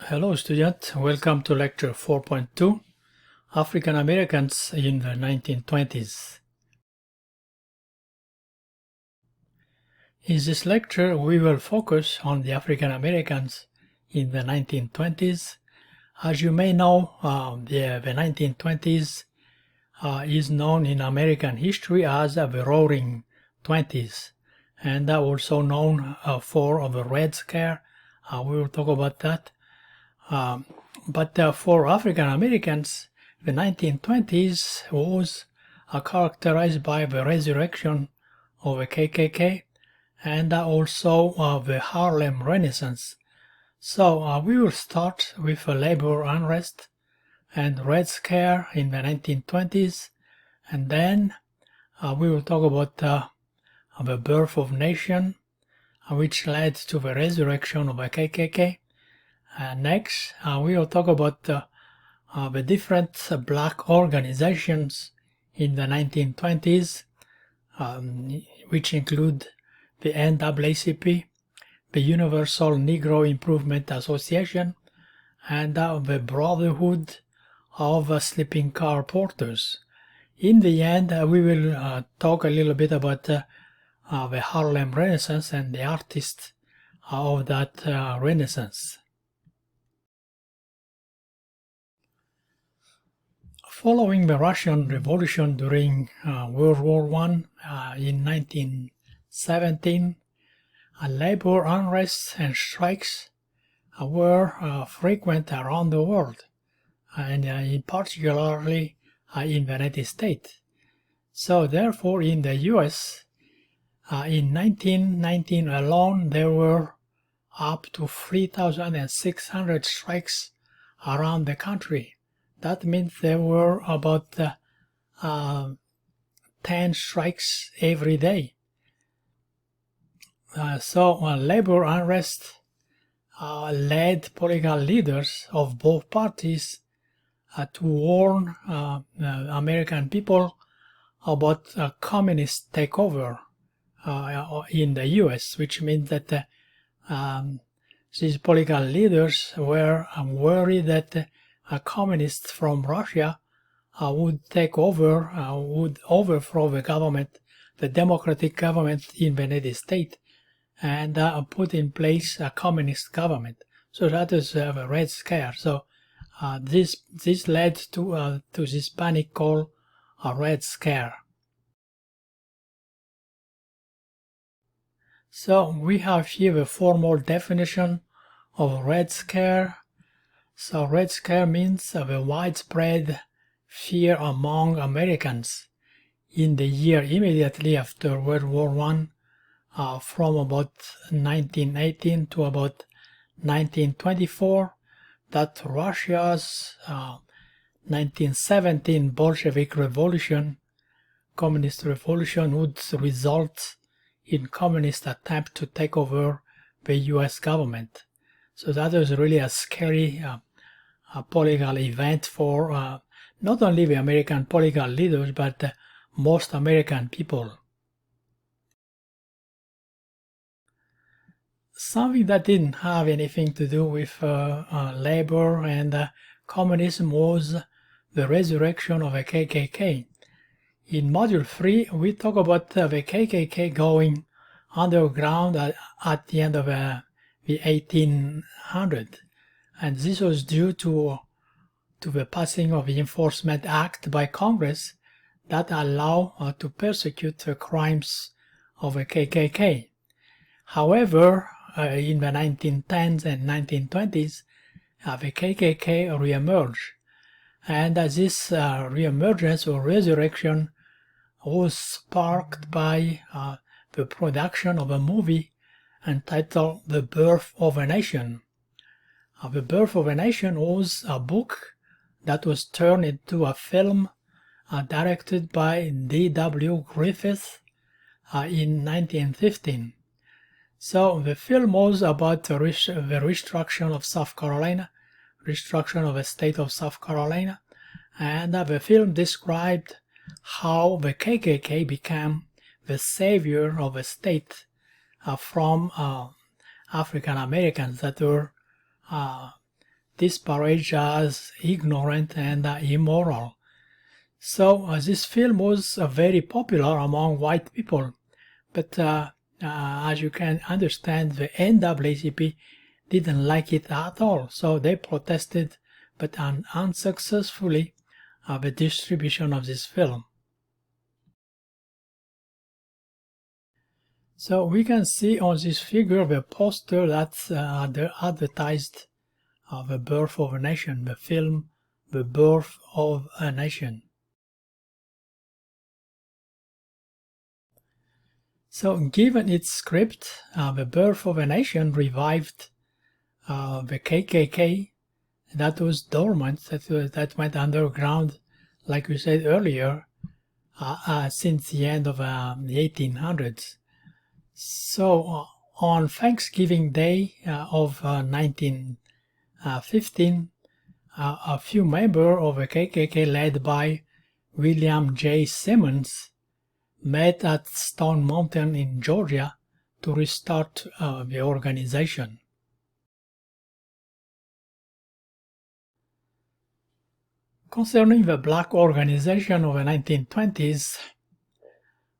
Hello student, welcome to lecture 4.2, African Americans in the 1920s. In this lecture we will focus on the African Americans in the 1920s. As you may know, the 1920s is known in American history as the Roaring Twenties, and also known for the Red Scare. We will talk about that. But for African Americans, the 1920s was characterized by the resurrection of the KKK and also the Harlem Renaissance. So we will start with labor unrest and Red Scare in the 1920s, and then we will talk about the birth of nation, which led to the resurrection of the KKK. Next, we will talk about the different black organizations in the 1920s, which include the NAACP, the Universal Negro Improvement Association, and the Brotherhood of Sleeping Car Porters. In the end, we will talk a little bit about the Harlem Renaissance and the artists of that Renaissance. Following the Russian Revolution during World War I in 1917, labor unrest and strikes were frequent around the world, and particularly in the United States. So therefore in the US, in 1919 alone, there were up to 3,600 strikes around the country. That means there were about 10 strikes every day. So labor unrest led political leaders of both parties to warn American people about a communist takeover in the US, which means that these political leaders were worried that communists from Russia would take over, would overthrow the government, the democratic government in the United States, and put in place a communist government. So that is the Red Scare. So this led to this panic called a Red Scare. So we have here the formal definition of Red Scare. So Red Scare means the widespread fear among Americans in the year immediately after World War I, from about 1918 to about 1924, that Russia's 1917 Bolshevik Revolution, Communist Revolution, would result in communist attempt to take over the US government. So that was really a scary political event for not only the American political leaders, but most American people. Something that didn't have anything to do with labor and communism was the resurrection of the KKK. In Module 3, we talk about the KKK going underground at the end of the 1800s, and this was due to the passing of the Enforcement Act by Congress that allow to persecute the crimes of the KKK. However, in the 1910s and 1920s, the KKK reemerged, and this reemergence or resurrection was sparked by the production of a movie entitled The Birth of a Nation. The Birth of a Nation was a book that was turned into a film directed by D.W. Griffith in 1915. So the film was about the reconstruction of South Carolina, reconstruction of the state of South Carolina, and the film described how the KKK became the savior of the state from African Americans that were disparaged as ignorant and immoral. So this film was very popular among white people, but as you can understand, the NAACP didn't like it at all, so they protested, but unsuccessfully, the distribution of this film. So we can see on this figure the poster that's advertised The Birth of a Nation, the film The Birth of a Nation. So given its script, The Birth of a Nation revived the KKK that was dormant, that went underground, like we said earlier, since the end of the 1800s. So on Thanksgiving Day of 1915, a few members of the KKK led by William J. Simmons met at Stone Mountain in Georgia to restart the organization. Concerning the black organization of the 1920s,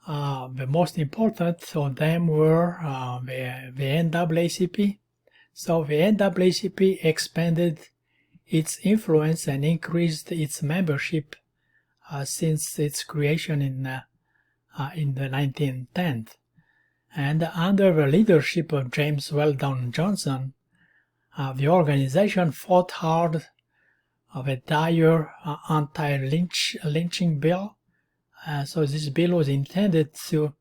the most important of them were the NAACP. So the NAACP expanded its influence and increased its membership since its creation in the 1910s. And under the leadership of James Weldon Johnson, the organization fought hard the dire anti-lynching bill. So this bill was intended to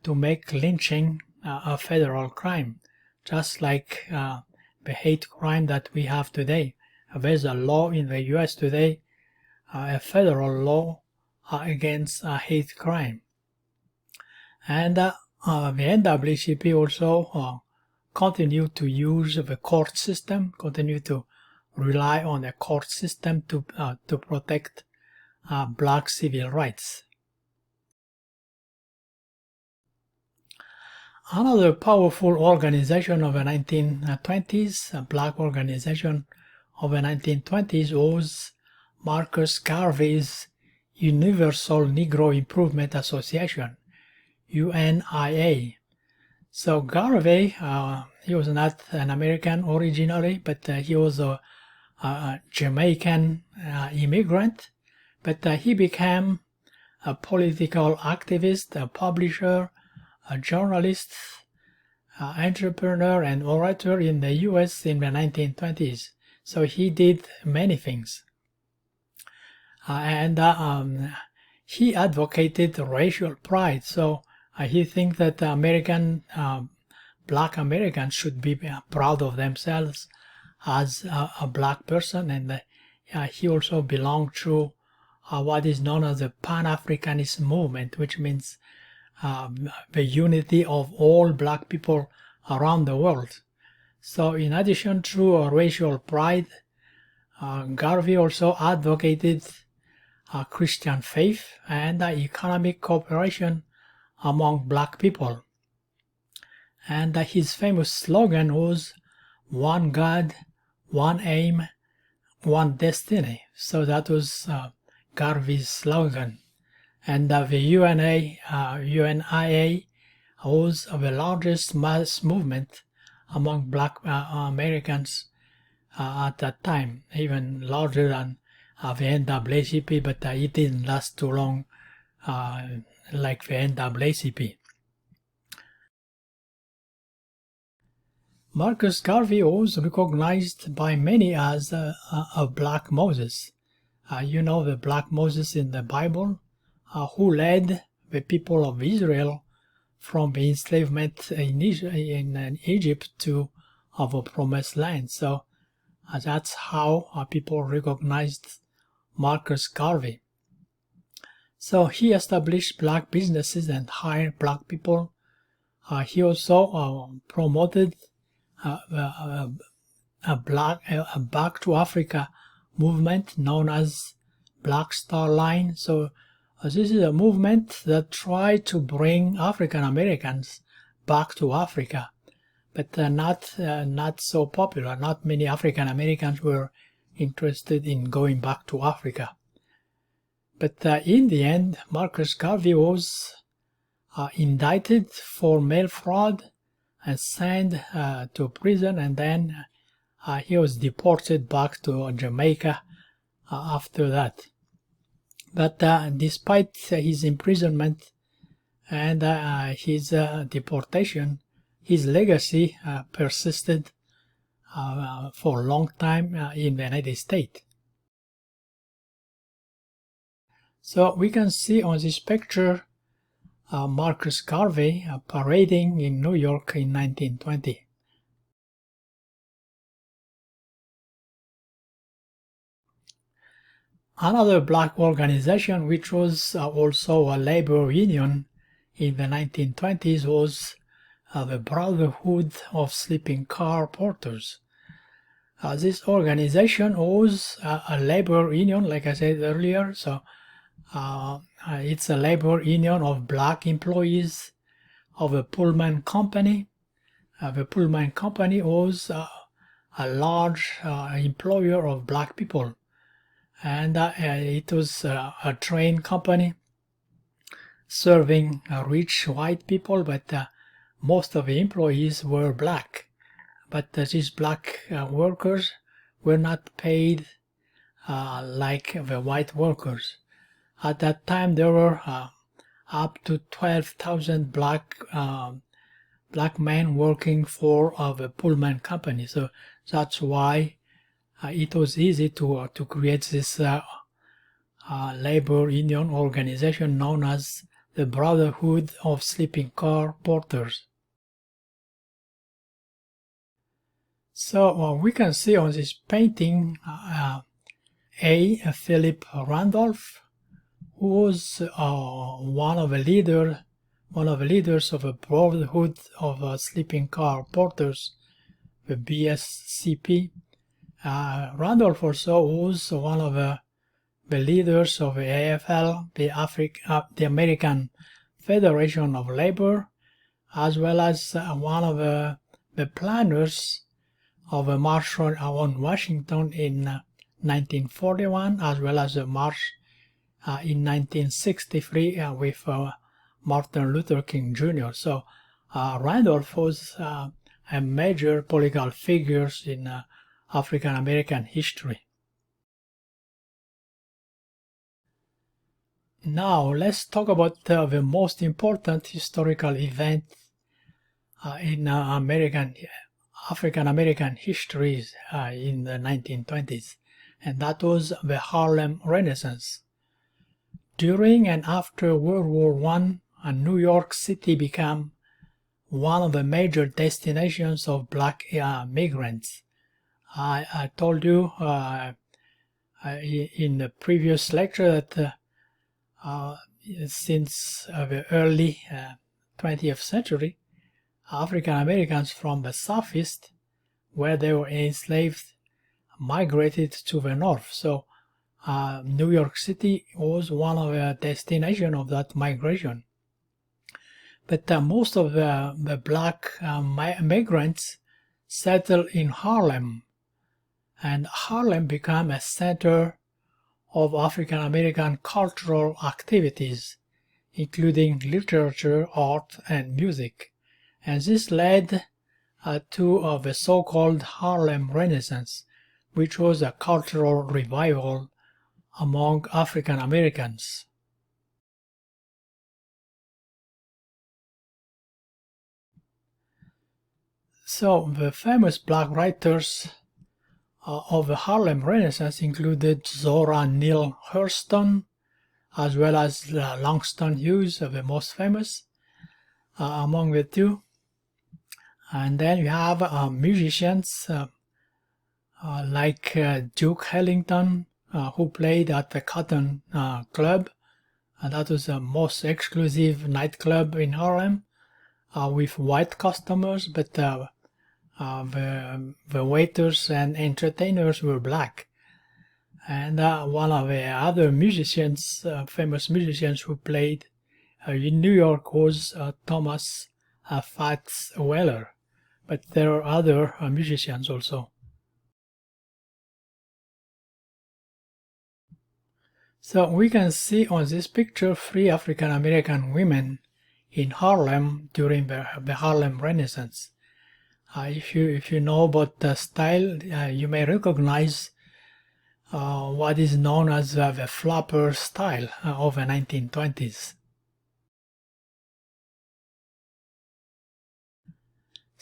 make lynching a federal crime, just like the hate crime that we have today. There's a law in the US today, a federal law against hate crime. And the NAACP also continued to use the court system, continued to rely on the court system to protect black civil rights. Another powerful organization of the 1920s, a black organization of the 1920s, was Marcus Garvey's Universal Negro Improvement Association, UNIA. So Garvey, he was not an American originally, but he was a Jamaican immigrant, but he became a political activist, a publisher, a journalist, entrepreneur, and orator in the US in the 1920s. So he did many things. And he advocated racial pride. So he thinks that black Americans should be proud of themselves as a black person, and he also belonged to what is known as the Pan-Africanist movement, which means the unity of all black people around the world. So in addition to racial pride, Garvey also advocated Christian faith and economic cooperation among black people. And his famous slogan was "One God, one aim, one destiny." So that was Garvey's slogan. And the UNIA was the largest mass movement among black Americans at that time, even larger than the NAACP, but it didn't last too long like the NAACP. Marcus Garvey was recognized by many as a Black Moses. You know the Black Moses in the Bible, who led the people of Israel from the enslavement in Egypt to the Promised Land. So that's how people recognized Marcus Garvey. So he established black businesses and hired black people. He also promoted a Back to Africa movement known as Black Star Line. So this is a movement that tried to bring African Americans back to Africa. but not so popular. Not many African Americans were interested in going back to Africa. But in the end, Marcus Garvey was indicted for mail fraud and sent to prison, and then he was deported back to Jamaica after that. But despite his imprisonment and his deportation, his legacy persisted for a long time in the United States. So we can see on this picture Marcus Garvey parading in New York in 1920. Another black organization, which was also a labor union in the 1920s, was the Brotherhood of Sleeping Car Porters. This organization was a labor union, like I said earlier, so it's a labor union of black employees of a Pullman company. The Pullman company was a large employer of black people, and it was a train company serving rich white people, but most of the employees were black. But these black workers were not paid like the white workers. At that time, there were up to 12,000 black men working for the Pullman company. So that's why it was easy to create this labor union organization known as the Brotherhood of Sleeping Car Porters. So we can see on this painting Philip Randolph, who was one of the leaders of a Brotherhood of Sleeping Car Porters, the BSCP. Randolph also was one of the leaders of the AFL, the American Federation of Labor, as well as one of the planners of a march on Washington in 1941, as well as a march in 1963 with Martin Luther King Jr. So Randolph was a major political figure in African American history. Now let's talk about the most important historical event in African American history in the 1920s, and that was the Harlem Renaissance. During and after World War I, New York City became one of the major destinations of black migrants. I told you in the previous lecture that since the early 20th century, African Americans from the Southeast, where they were enslaved, migrated to the North. So New York City was one of the destinations of that migration. But most of the black migrants settled in Harlem, and Harlem became a center of African American cultural activities, including literature, art, and music. And this led to the so-called Harlem Renaissance, which was a cultural revival among African Americans. So the famous black writers of the Harlem Renaissance included Zora Neale Hurston, as well as Langston Hughes, the most famous among the two. And then you have musicians like Duke Ellington, who played at the Cotton Club, and that was the most exclusive nightclub in Harlem, with white customers, but the waiters and entertainers were black. And one of the other musicians, famous musicians who played in New York, was Thomas Fats Weller. but there are other musicians also. So we can see on this picture 3 African American women in Harlem during the Harlem Renaissance. If you know about the style, you may recognize what is known as the flapper style of the 1920s.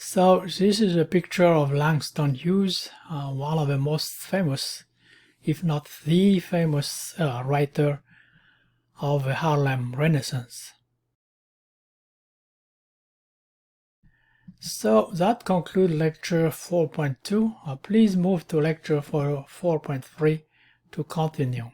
So this is a picture of Langston Hughes, one of the most famous, if not the famous writer of the Harlem Renaissance. So that concludes lecture 4.2. Please move to lecture 4.3 to continue.